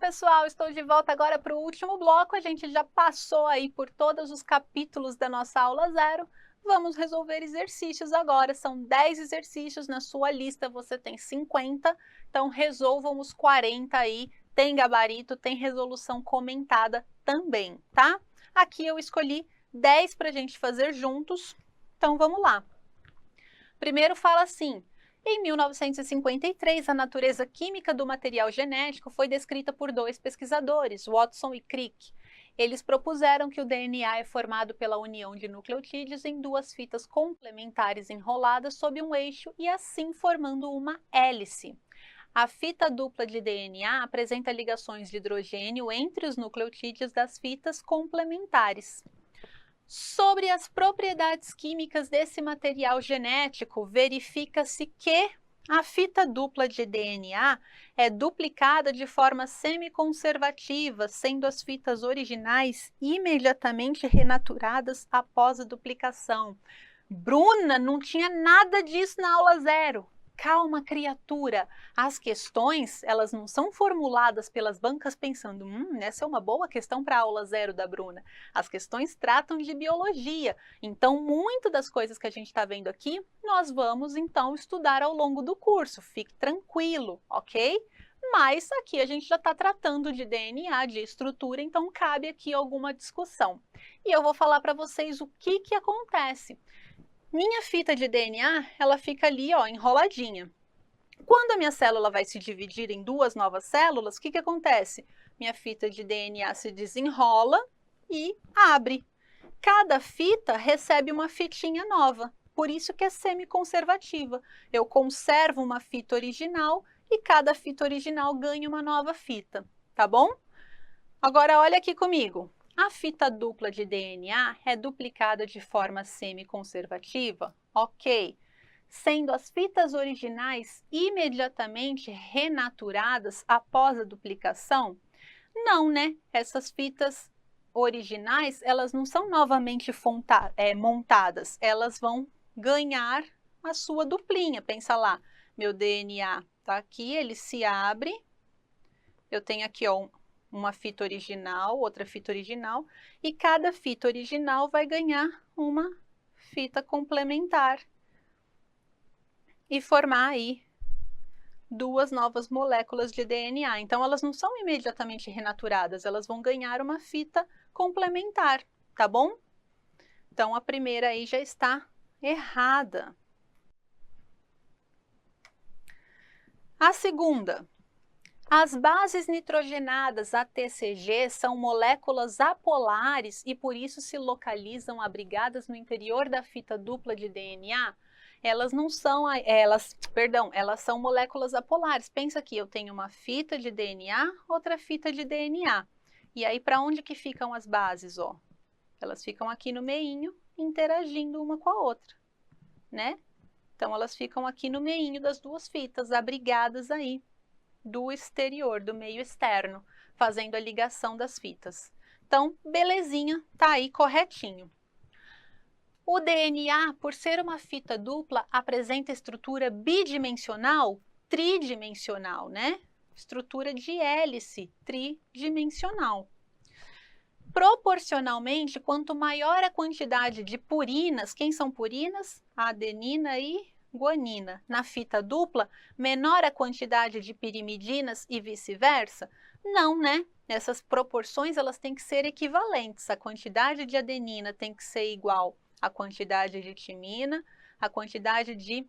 pessoal, estou de volta agora para o último bloco. A gente já passou aí por todos os capítulos da nossa aula zero. Vamos resolver exercícios agora. São 10 exercícios, na sua lista você tem 50, então resolvam os 40 aí. Tem gabarito, tem resolução comentada também, tá? Aqui eu escolhi 10 para a gente fazer juntos, então vamos lá. Primeiro fala assim: em 1953, a natureza química do material genético foi descrita por dois pesquisadores, Watson e Crick. Eles propuseram que o DNA é formado pela união de nucleotídeos em duas fitas complementares enroladas sob um eixo e assim formando uma hélice. A fita dupla de DNA apresenta ligações de hidrogênio entre os nucleotídeos das fitas complementares. Sobre as propriedades químicas desse material genético, verifica-se que a fita dupla de DNA é duplicada de forma semiconservativa, sendo as fitas originais imediatamente renaturadas após a duplicação. Bruna, não tinha nada disso na aula zero. Calma, criatura. As questões, elas não são formuladas pelas bancas pensando, essa é uma boa questão para a aula zero da Bruna. As questões tratam de biologia. Então, muitas das coisas que a gente está vendo aqui, nós vamos, então, estudar ao longo do curso. Fique tranquilo, ok? Mas aqui a gente já está tratando de DNA, de estrutura, então cabe aqui alguma discussão. E eu vou falar para vocês o que acontece. Minha fita de DNA, ela fica ali, ó, enroladinha. Quando a minha célula vai se dividir em duas novas células, o que acontece? Minha fita de DNA se desenrola e abre. Cada fita recebe uma fitinha nova, por isso que é semiconservativa. Eu conservo uma fita original e cada fita original ganha uma nova fita, tá bom? Agora olha aqui comigo. A fita dupla de DNA é duplicada de forma semiconservativa? Ok. Sendo as fitas originais imediatamente renaturadas após a duplicação? Não, né? Essas fitas originais, elas não são novamente montadas, elas vão ganhar a sua duplinha. Pensa lá, meu DNA está aqui, ele se abre, eu tenho aqui, ó, uma fita original, outra fita original, e cada fita original vai ganhar uma fita complementar e formar aí duas novas moléculas de DNA. Então, elas não são imediatamente renaturadas, elas vão ganhar uma fita complementar, tá bom? Então, a primeira aí já está errada. A segunda: as bases nitrogenadas ATCG são moléculas apolares e por isso se localizam abrigadas no interior da fita dupla de DNA. Elas não são, elas são moléculas apolares. Pensa aqui, eu tenho uma fita de DNA, outra fita de DNA. E aí, para onde que ficam as bases, ó? Elas ficam aqui no meinho, interagindo uma com a outra, né? Então, elas ficam aqui no meinho das duas fitas, abrigadas aí do exterior, do meio externo, fazendo a ligação das fitas. Então, belezinha, tá aí corretinho. O DNA, por ser uma fita dupla, apresenta estrutura bidimensional, tridimensional, né? Estrutura de hélice tridimensional. Proporcionalmente, quanto maior a quantidade de purinas, quem são purinas? Adenina e guanina. Na fita dupla, menor a quantidade de pirimidinas e vice-versa? Não, né? Essas proporções elas têm que ser equivalentes. A quantidade de adenina tem que ser igual à quantidade de timina, a quantidade de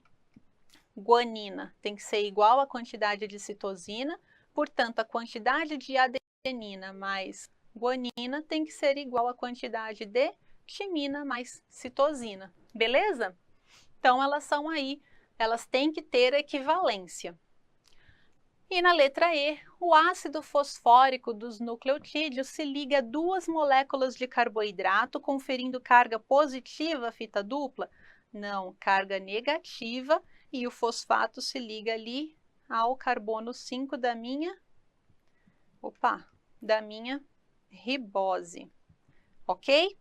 guanina tem que ser igual à quantidade de citosina, portanto, a quantidade de adenina mais guanina tem que ser igual à quantidade de timina mais citosina, beleza? Então, elas são aí, elas têm que ter equivalência. E na letra E, o ácido fosfórico dos nucleotídeos se liga a duas moléculas de carboidrato, conferindo carga positiva à fita dupla? Não, carga negativa, e o fosfato se liga ali ao carbono 5 da minha ribose, ok?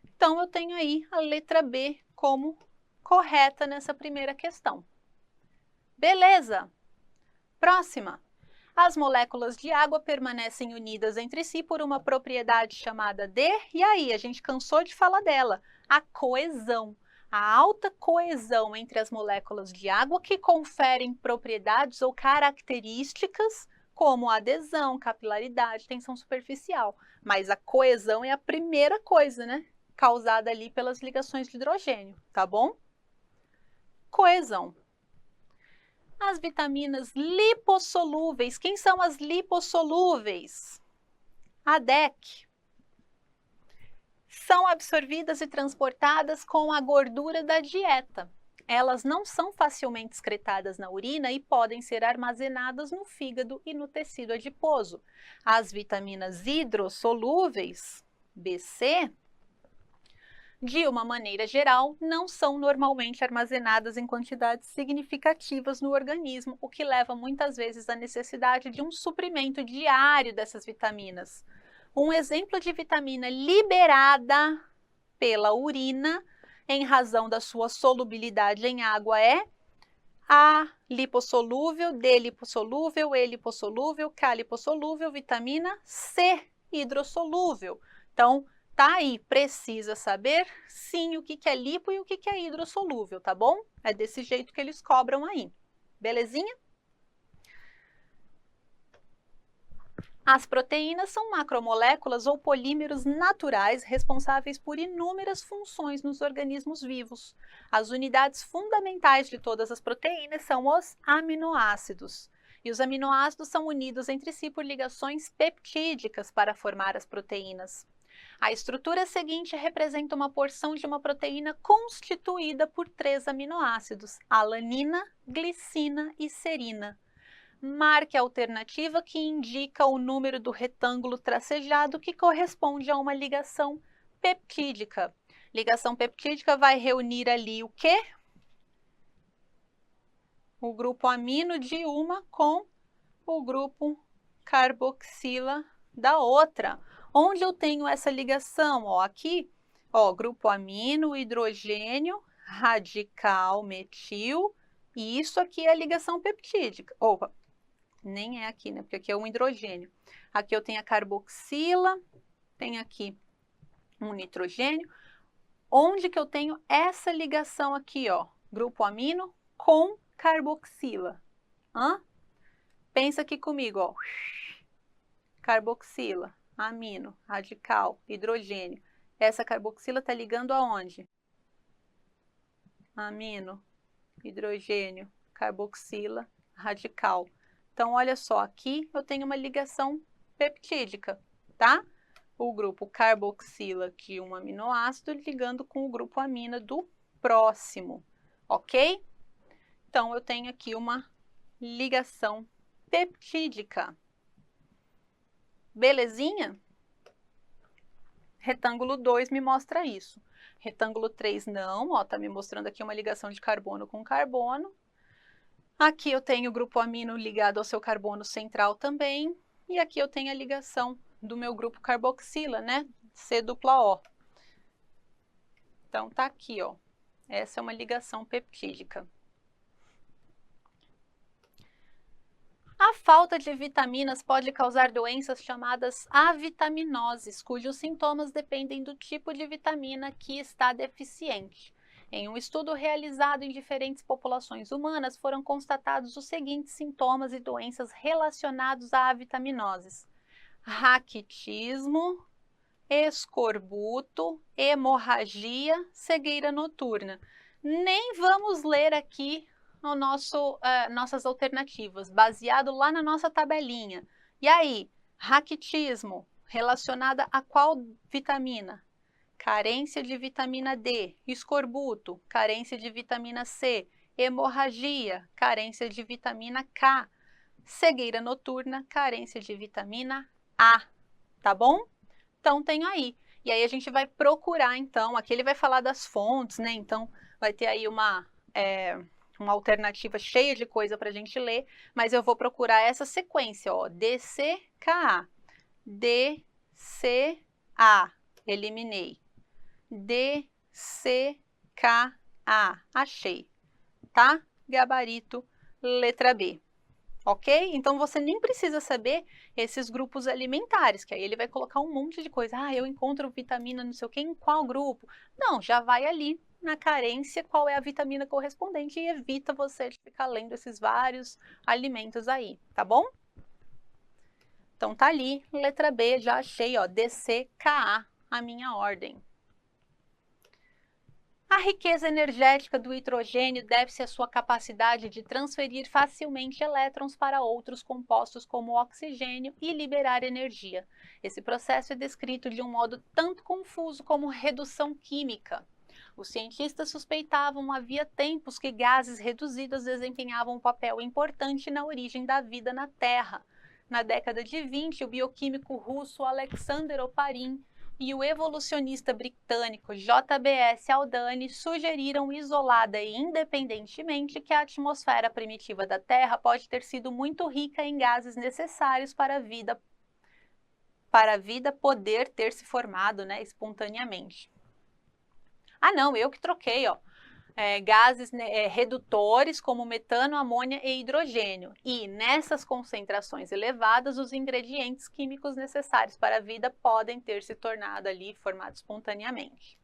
Então, eu tenho aí a letra B como correta nessa primeira questão. Beleza? Próxima. As moléculas de água permanecem unidas entre si por uma propriedade chamada de, e aí, a gente cansou de falar dela, a coesão. A alta coesão entre as moléculas de água que conferem propriedades ou características como adesão, capilaridade, tensão superficial. Mas a coesão é a primeira coisa, né? Causada ali pelas ligações de hidrogênio, tá bom? Coesão. As vitaminas lipossolúveis. Quem são as lipossolúveis? A DEC. São absorvidas e transportadas com a gordura da dieta. Elas não são facilmente excretadas na urina e podem ser armazenadas no fígado e no tecido adiposo. As vitaminas hidrossolúveis, BC, de uma maneira geral, não são normalmente armazenadas em quantidades significativas no organismo, o que leva muitas vezes à necessidade de um suprimento diário dessas vitaminas. Um exemplo de vitamina liberada pela urina, em razão da sua solubilidade em água, é A lipossolúvel, D lipossolúvel, E lipossolúvel, K lipossolúvel, vitamina C hidrossolúvel. Então, tá aí, precisa saber sim o que é lipo e o que é hidrossolúvel, tá bom? É desse jeito que eles cobram aí. Belezinha? As proteínas são macromoléculas ou polímeros naturais responsáveis por inúmeras funções nos organismos vivos. As unidades fundamentais de todas as proteínas são os aminoácidos. E os aminoácidos são unidos entre si por ligações peptídicas para formar as proteínas. A estrutura seguinte representa uma porção de uma proteína constituída por 3 aminoácidos: alanina, glicina e serina. Marque a alternativa que indica o número do retângulo tracejado que corresponde a uma ligação peptídica. Ligação peptídica vai reunir ali o quê? O grupo amino de uma com o grupo carboxila da outra. Onde eu tenho essa ligação? Ó, aqui, ó, grupo amino, hidrogênio, radical metil, e isso aqui é a ligação peptídica. Opa, nem é aqui, né? Porque aqui é um hidrogênio. Aqui eu tenho a carboxila, tem aqui um nitrogênio. Onde que eu tenho essa ligação aqui, ó? Grupo amino com carboxila. Hã? Pensa aqui comigo, ó. Carboxila, amino, radical, hidrogênio. Essa carboxila está ligando aonde? Amino, hidrogênio, carboxila, radical. Então, olha só, aqui eu tenho uma ligação peptídica, tá? O grupo carboxila de um aminoácido ligando com o grupo amina do próximo, ok? Então, eu tenho aqui uma ligação peptídica. Belezinha? Retângulo 2 me mostra isso. Retângulo 3 não, ó, tá me mostrando aqui uma ligação de carbono com carbono. Aqui eu tenho o grupo amino ligado ao seu carbono central também. E aqui eu tenho a ligação do meu grupo carboxila, né? C-O. Então, tá aqui, ó. Essa é uma ligação peptídica. A falta de vitaminas pode causar doenças chamadas avitaminoses, cujos sintomas dependem do tipo de vitamina que está deficiente. Em um estudo realizado em diferentes populações humanas, foram constatados os seguintes sintomas e doenças relacionados a avitaminoses: raquitismo, escorbuto, hemorragia, cegueira noturna. Nem vamos ler aqui no nossas alternativas, baseado lá na nossa tabelinha. E aí, raquitismo, relacionada a qual vitamina? Carência de vitamina D. Escorbuto, carência de vitamina C. Hemorragia, carência de vitamina K. Cegueira noturna, carência de vitamina A. Tá bom? Então, tenho aí. E aí a gente vai procurar, então, aqui ele vai falar das fontes, né? Então, vai ter aí uma alternativa cheia de coisa para a gente ler, mas eu vou procurar essa sequência, ó, DCKA, DCA, eliminei, DCKA, achei, tá? Gabarito, letra B. Ok? Então você nem precisa saber esses grupos alimentares, que aí ele vai colocar um monte de coisa. Ah, eu encontro vitamina não sei o que em qual grupo? Não, já vai ali na carência qual é a vitamina correspondente e evita você de ficar lendo esses vários alimentos aí, tá bom? Então tá ali, letra B, já achei, ó, DCKA, a minha ordem. A riqueza energética do hidrogênio deve-se à sua capacidade de transferir facilmente elétrons para outros compostos como o oxigênio e liberar energia. Esse processo é descrito de um modo tanto confuso como redução química. Os cientistas suspeitavam havia tempos que gases reduzidos desempenhavam um papel importante na origem da vida na Terra. Na década de 20, o bioquímico russo Alexander Oparin e o evolucionista britânico J.B.S. Haldane sugeriram isolada e independentemente que a atmosfera primitiva da Terra pode ter sido muito rica em gases necessários para a vida poder ter se formado, né, espontaneamente. Ah, não, eu que troquei, ó. Gases redutores como metano, amônia e hidrogênio. E nessas concentrações elevadas, os ingredientes químicos necessários para a vida podem ter se tornado ali, formado espontaneamente.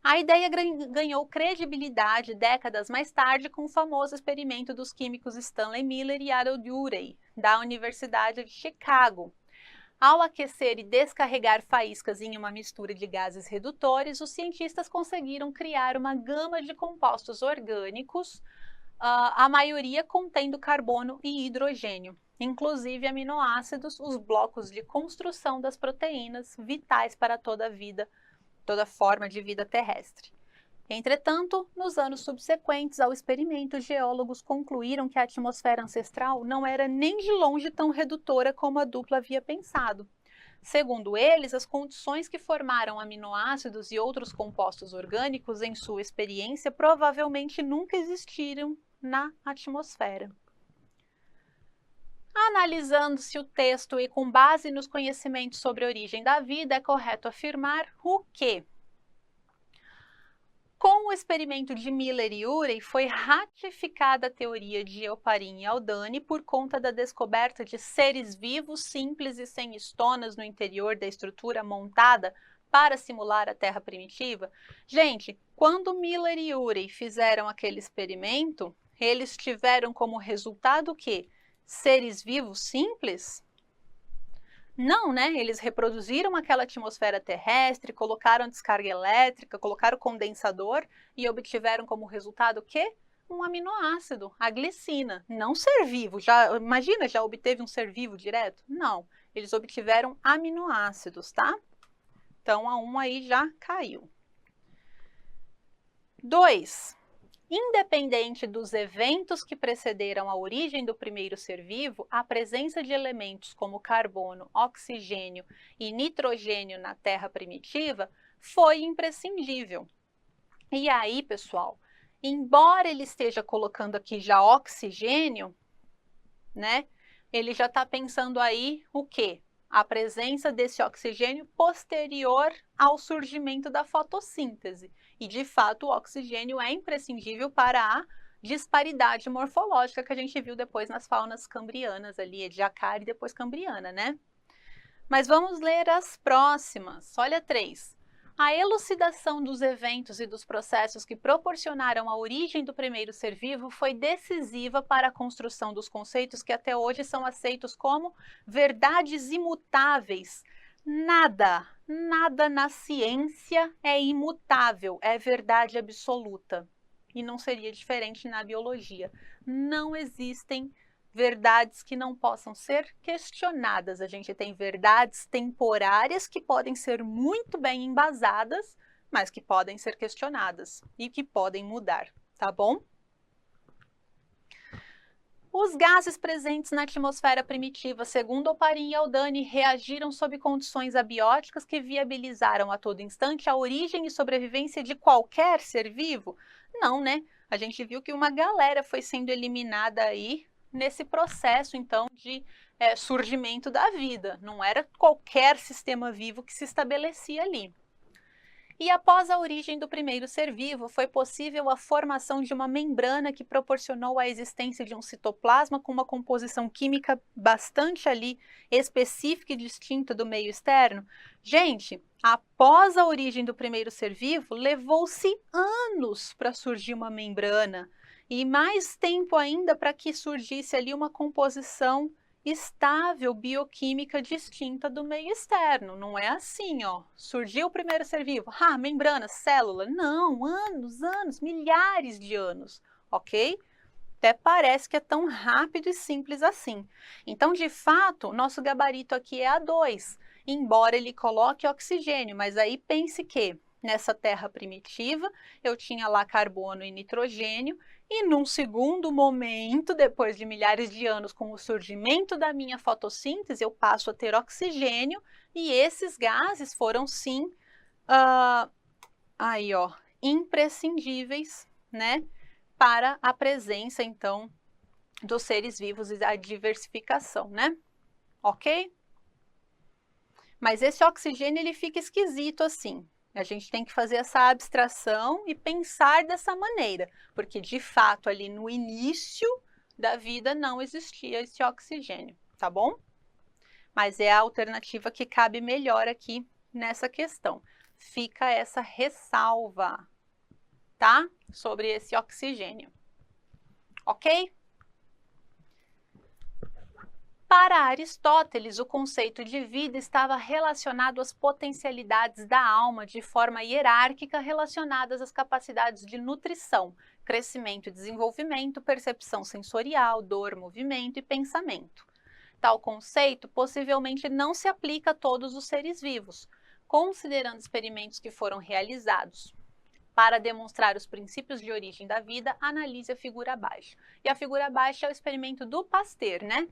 A ideia ganhou credibilidade décadas mais tarde com o famoso experimento dos químicos Stanley Miller e Harold Urey, da Universidade de Chicago. Ao aquecer e descarregar faíscas em uma mistura de gases redutores, os cientistas conseguiram criar uma gama de compostos orgânicos, a maioria contendo carbono e hidrogênio, inclusive aminoácidos, os blocos de construção das proteínas vitais para toda a vida, toda forma de vida terrestre. Entretanto, nos anos subsequentes ao experimento, geólogos concluíram que a atmosfera ancestral não era nem de longe tão redutora como a dupla havia pensado. Segundo eles, as condições que formaram aminoácidos e outros compostos orgânicos em sua experiência provavelmente nunca existiram na atmosfera. Analisando-se o texto e com base nos conhecimentos sobre a origem da vida, é correto afirmar o quê? Com o experimento de Miller e Urey, foi ratificada a teoria de Oparin e Haldane por conta da descoberta de seres vivos simples e sem estonas no interior da estrutura montada para simular a Terra primitiva. Gente, quando Miller e Urey fizeram aquele experimento, eles tiveram como resultado o quê? Seres vivos simples? Não, né? Eles reproduziram aquela atmosfera terrestre, colocaram descarga elétrica, colocaram condensador e obtiveram como resultado o quê? Um aminoácido, a glicina. Não ser vivo. Imagina, já obteve um ser vivo direto? Não. Eles obtiveram aminoácidos, tá? Então, a 1 aí já caiu. 2. Independente dos eventos que precederam a origem do primeiro ser vivo, a presença de elementos como carbono, oxigênio e nitrogênio na Terra primitiva foi imprescindível. E aí, pessoal, embora ele esteja colocando aqui já oxigênio, né? Ele já está pensando aí o quê? A presença desse oxigênio posterior ao surgimento da fotossíntese. E, de fato, o oxigênio é imprescindível para a disparidade morfológica que a gente viu depois nas faunas cambrianas ali, Ediacara e depois cambriana, né? Mas vamos ler as próximas. Olha 3. A elucidação dos eventos e dos processos que proporcionaram a origem do primeiro ser vivo foi decisiva para a construção dos conceitos que até hoje são aceitos como verdades imutáveis. Nada na ciência é imutável, é verdade absoluta. E não seria diferente na biologia. Não existem verdades que não possam ser questionadas. A gente tem verdades temporárias que podem ser muito bem embasadas, mas que podem ser questionadas e que podem mudar, tá bom? Os gases presentes na atmosfera primitiva, segundo Oparin e Haldane, reagiram sob condições abióticas que viabilizaram a todo instante a origem e sobrevivência de qualquer ser vivo? Não, né? A gente viu que uma galera foi sendo eliminada aí nesse processo, então, de surgimento da vida. Não era qualquer sistema vivo que se estabelecia ali. E após a origem do primeiro ser vivo, foi possível a formação de uma membrana que proporcionou a existência de um citoplasma com uma composição química bastante ali específica e distinta do meio externo? Gente, após a origem do primeiro ser vivo, levou-se anos para surgir uma membrana e mais tempo ainda para que surgisse ali uma composição estável bioquímica distinta do meio externo. Não é assim, ó. Surgiu o primeiro ser vivo, membrana, célula. Não, anos, milhares de anos, ok? Até parece que é tão rápido e simples assim. Então, de fato, nosso gabarito aqui é A2, embora ele coloque oxigênio, mas aí pense que nessa terra primitiva eu tinha lá carbono e nitrogênio, e num segundo momento, depois de milhares de anos, com o surgimento da minha fotossíntese, eu passo a ter oxigênio, e esses gases foram sim, imprescindíveis, né, para a presença, então, dos seres vivos e da diversificação, né? Ok? Mas esse oxigênio, ele fica esquisito assim. A gente tem que fazer essa abstração e pensar dessa maneira, porque de fato ali no início da vida não existia esse oxigênio, tá bom? Mas é a alternativa que cabe melhor aqui nessa questão. Fica essa ressalva, tá? Sobre esse oxigênio, ok? Para Aristóteles, o conceito de vida estava relacionado às potencialidades da alma de forma hierárquica relacionadas às capacidades de nutrição, crescimento e desenvolvimento, percepção sensorial, dor, movimento e pensamento. Tal conceito possivelmente não se aplica a todos os seres vivos, considerando experimentos que foram realizados. Para demonstrar os princípios de origem da vida, analise a figura abaixo. E a figura abaixo é o experimento do Pasteur, né?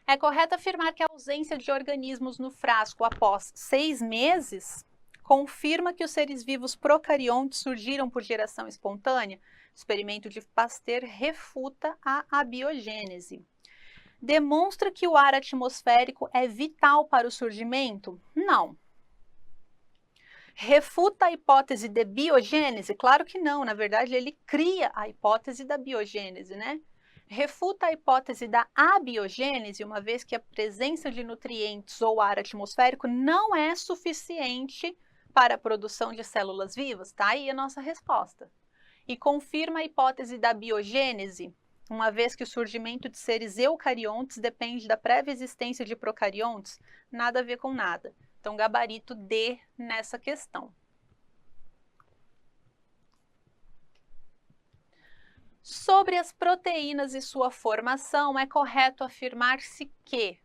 É correto afirmar que a ausência de organismos no frasco após 6 meses confirma que os seres vivos procariontes surgiram por geração espontânea? O experimento de Pasteur refuta a abiogênese. Demonstra que o ar atmosférico é vital para o surgimento? Não. Refuta a hipótese de biogênese? Claro que não, na verdade ele cria a hipótese da biogênese, né? Refuta a hipótese da abiogênese, uma vez que a presença de nutrientes ou ar atmosférico não é suficiente para a produção de células vivas? Tá aí a nossa resposta. E confirma a hipótese da biogênese, uma vez que o surgimento de seres eucariontes depende da prévia existência de procariontes? Nada a ver com nada. Então, gabarito D nessa questão. Sobre as proteínas e sua formação, é correto afirmar-se que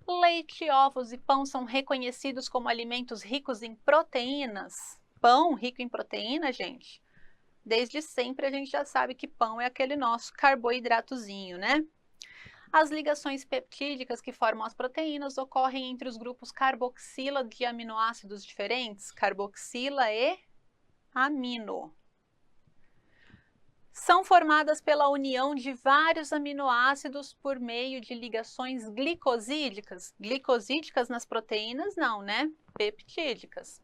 leite, ovos e pão são reconhecidos como alimentos ricos em proteínas. Pão rico em proteína, gente? Desde sempre a gente já sabe que pão é aquele nosso carboidratozinho, né? As ligações peptídicas que formam as proteínas ocorrem entre os grupos carboxila de aminoácidos diferentes, carboxila e amino. São formadas pela união de vários aminoácidos por meio de ligações glicosídicas. Glicosídicas nas proteínas não, né? Peptídicas.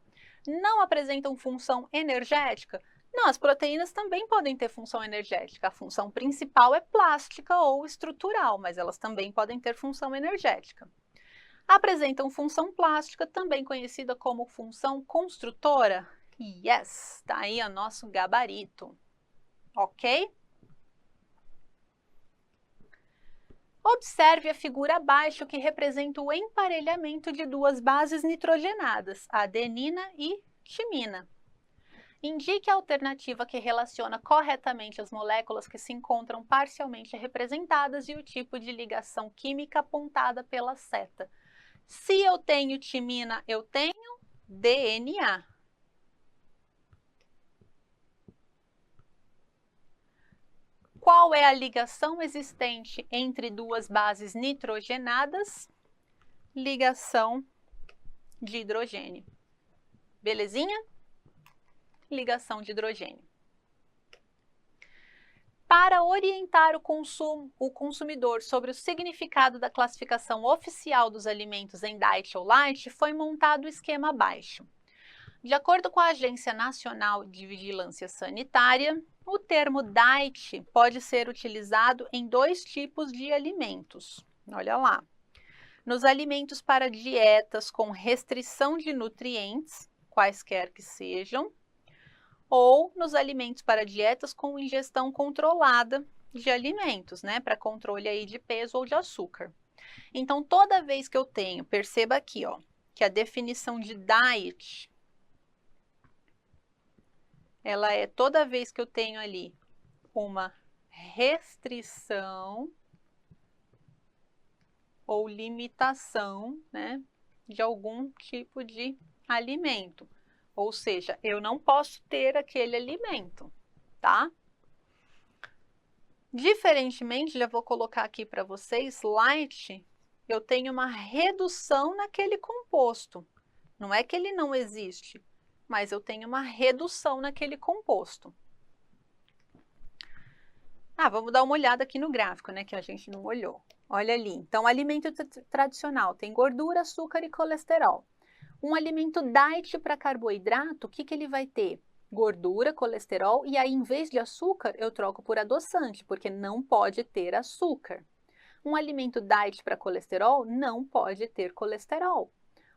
Não apresentam função energética? Não, as proteínas também podem ter função energética. A função principal é plástica ou estrutural, mas elas também podem ter função energética. Apresentam função plástica, também conhecida como função construtora? Yes, tá aí o nosso gabarito. Ok? Observe a figura abaixo que representa o emparelhamento de duas bases nitrogenadas, adenina e timina. Indique a alternativa que relaciona corretamente as moléculas que se encontram parcialmente representadas e o tipo de ligação química apontada pela seta. Se eu tenho timina, eu tenho DNA. Qual é a ligação existente entre duas bases nitrogenadas? Ligação de hidrogênio. Belezinha? Ligação de hidrogênio. Para orientar o consumidor sobre o significado da classificação oficial dos alimentos em diet ou light, foi montado o esquema abaixo. De acordo com a Agência Nacional de Vigilância Sanitária, o termo diet pode ser utilizado em 2 tipos de alimentos. Olha lá. Nos alimentos para dietas com restrição de nutrientes, quaisquer que sejam, ou nos alimentos para dietas com ingestão controlada de alimentos, né, para controle aí de peso ou de açúcar. Então, toda vez que eu tenho, perceba aqui, ó, que a definição de diet, ela é toda vez que eu tenho ali uma restrição ou limitação, né, de algum tipo de alimento. Ou seja, eu não posso ter aquele alimento, tá? Diferentemente, já vou colocar aqui para vocês, light, eu tenho uma redução naquele composto. Não é que ele não existe, mas eu tenho uma redução naquele composto. Vamos dar uma olhada aqui no gráfico, né, que a gente não olhou. Olha ali, então alimento tradicional tem gordura, açúcar e colesterol. Um alimento diet para carboidrato, o que ele vai ter? Gordura, colesterol, e aí em vez de açúcar eu troco por adoçante, porque não pode ter açúcar. Um alimento diet para colesterol não pode ter colesterol.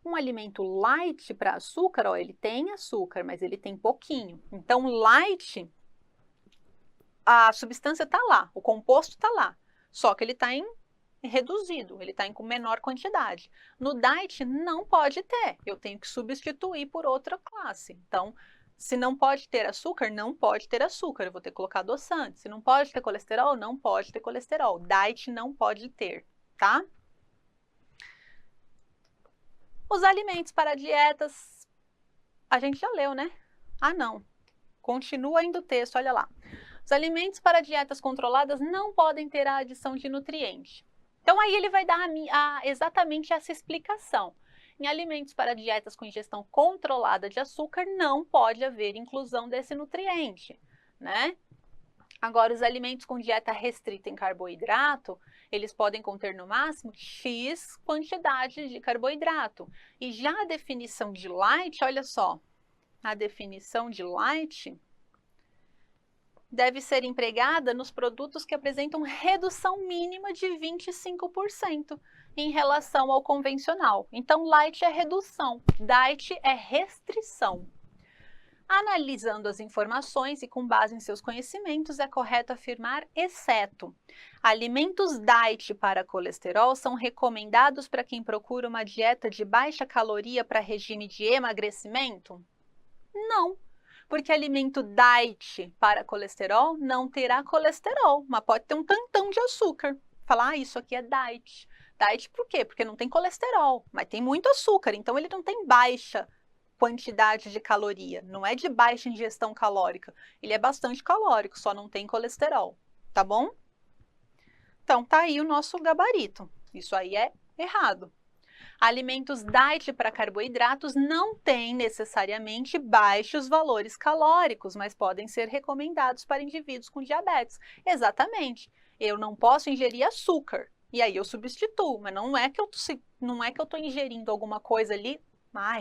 Um alimento light para açúcar, ó, ele tem açúcar, mas ele tem pouquinho. Então, light, a substância está lá, o composto está lá, só que ele está em reduzido, ele está em menor quantidade. No diet não pode ter, eu tenho que substituir por outra classe. Então, se não pode ter açúcar, não pode ter açúcar, eu vou ter que colocar adoçante. Se não pode ter colesterol, não pode ter colesterol. Diet não pode ter, tá? Os alimentos para dietas, a gente já leu, né? Não, continua ainda o texto, olha lá. Os alimentos para dietas controladas não podem ter a adição de nutriente. Então, aí ele vai dar exatamente essa explicação. Em alimentos para dietas com ingestão controlada de açúcar, não pode haver inclusão desse nutriente, né? Agora, os alimentos com dieta restrita em carboidrato, eles podem conter no máximo X quantidade de carboidrato. E já a definição de light, olha só, a definição de light deve ser empregada nos produtos que apresentam redução mínima de 25% em relação ao convencional. Então, light é redução, diet é restrição. Analisando as informações e com base em seus conhecimentos, é correto afirmar, exceto, alimentos diet para colesterol são recomendados para quem procura uma dieta de baixa caloria para regime de emagrecimento? Não. Porque alimento diet para colesterol não terá colesterol, mas pode ter um tantão de açúcar. Falar, isso aqui é diet. Diet por quê? Porque não tem colesterol, mas tem muito açúcar, então ele não tem baixa quantidade de caloria, não é de baixa ingestão calórica. Ele é bastante calórico, só não tem colesterol, tá bom? Então, tá aí o nosso gabarito. Isso aí é errado. Alimentos diet para carboidratos não têm necessariamente baixos valores calóricos, mas podem ser recomendados para indivíduos com diabetes. Exatamente. Eu não posso ingerir açúcar, e aí eu substituo, mas não é que eu estou ingerindo alguma coisa ali,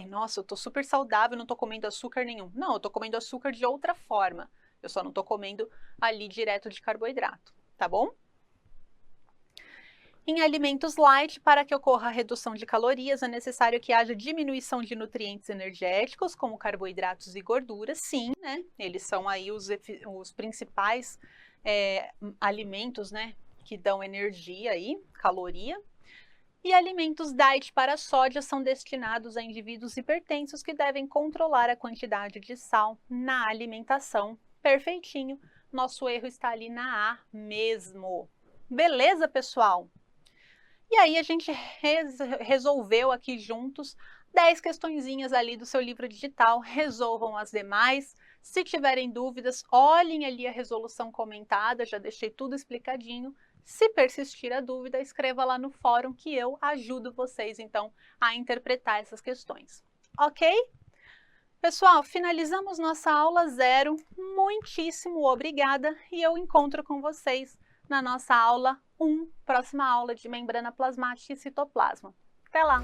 nossa, eu estou super saudável, não estou comendo açúcar nenhum. Não, eu estou comendo açúcar de outra forma. Eu só não estou comendo ali direto de carboidrato, tá bom? Em alimentos light, para que ocorra a redução de calorias, é necessário que haja diminuição de nutrientes energéticos, como carboidratos e gorduras. Sim, né? Eles são aí os principais alimentos, né, que dão energia aí, caloria. E alimentos diet para sódio são destinados a indivíduos hipertensos que devem controlar a quantidade de sal na alimentação. Perfeitinho, nosso erro está ali na A mesmo. Beleza, pessoal? E aí a gente resolveu aqui juntos 10 questõezinhas ali do seu livro digital, resolvam as demais. Se tiverem dúvidas, olhem ali a resolução comentada, já deixei tudo explicadinho. Se persistir a dúvida, escreva lá no fórum que eu ajudo vocês, então, a interpretar essas questões. Ok? Pessoal, finalizamos nossa aula 0. Muitíssimo obrigada e eu encontro com vocês na nossa aula 1, próxima aula de membrana plasmática e citoplasma. Até lá!